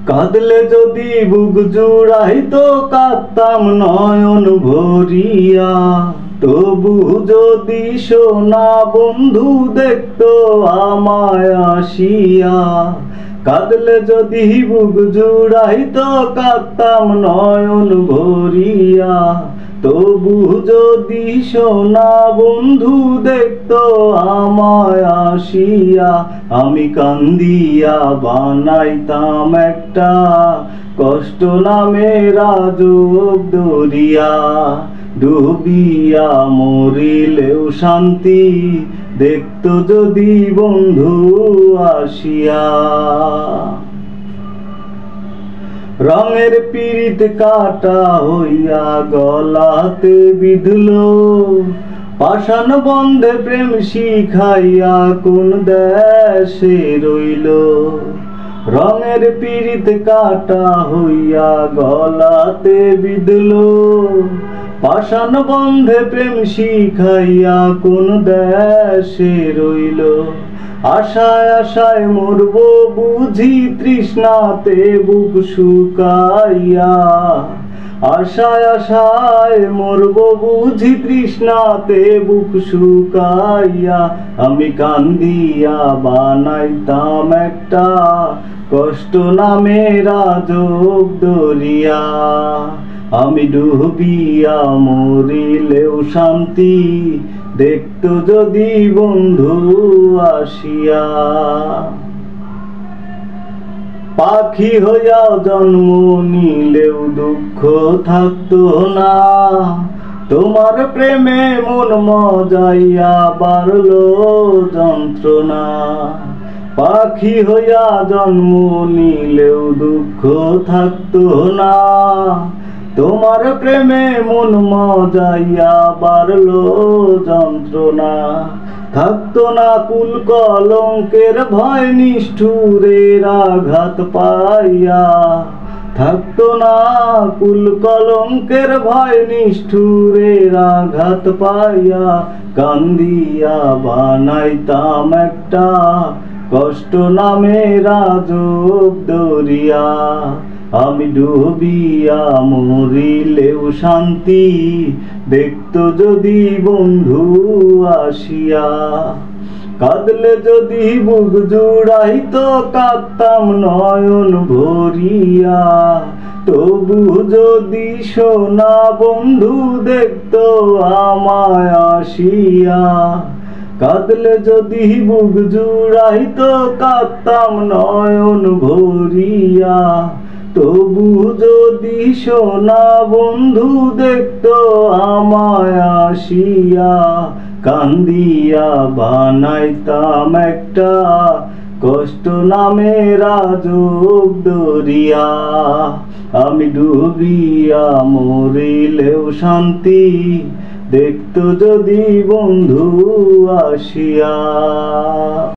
কাঁদলে যদি বুক জুড়াইতো কাঁদতাম নয়ন ভরিয়া। তবু যদি সোনা বন্ধু দেখতো আমায় আসিয়া। কাঁদলে যদি বুক জুড়াইতো কাঁদতাম নয়ন ভরিয়া। তবু যদি সোনা বন্ধু দেখতো আমায় আসিয়া। আমি কান্দিয়া বানাইতাম একটা কষ্ট নামের আজব দরিয়া। ডুবিয়া মরিলেও শান্তি দেখতো যদি বন্ধু আসিয়া। রঙের পীড়িত কাটা হইয়া গলাতে বিঁধলো। পাষাণ বন্ধে প্রেম শিখাইয়া কোন দেশে রইল। রঙের পীড়িত কাটা হইয়া গলাতে বিঁধলো। পাষাণ বন্ধে প্রেম শিখাইয়া কোন দেশে রইল। আশায় আশায় মরব বুঝি তৃষ্ণাতে বুক শুকাইয়া। আশায় আশায় মরব বুঝি তৃষ্ণাতে বুক শুকাইয়া। আমি কান্দিয়া বানাইতাম একটা কষ্ট নামের আজব দরিয়া। আমি ডুবিয়া মরিলেও শান্তি দেখতো যদি বন্ধু আসিয়া। পাখি হইয়া জন্ম নিলেও দুঃখ থাকতো না। তোমার প্রেমে মন মজাইয়া বাড়লো যন্ত্রণা। পাখি হইয়া জন্ম নিলেও দুঃখ থাকতো না। তোমার প্রেমে মন মজাইয়া বাড়লো যন্ত্রণা। থাকতো না কুল কলঙ্কের ভয় নিষ্ঠুরের আঘাত পাইয়া। থাকতো না কুল কলঙ্কের ভয় নিষ্ঠুরের আঘাত পাইয়া। কান্দিয়া বানাইতাম একটা কষ্ট নামের আজব দরিয়া। আমি ডুবিয়া মরিলেও শান্তি দেখতো যদি বন্ধু আসিয়া। কাঁদলে যদি বুক জুড়াইতো কাঁদতাম নয়ন ভরিয়া। তবু যদি সোনা বন্ধু দেখতো আমায় আসিয়া। কাঁদলে যদি বুক জুড়াইতো কাঁদতাম নয়ন ভরিয়া। তবু যদি সোনা বন্ধু দেখতো আমায় আসিয়া। কান্দিয়া বানাইতাম একটা কষ্ট নামের আজব দরিয়া। আমি ডুবিয়া মরিলেও শান্তি দেখতো যদি বন্ধু আসিয়া।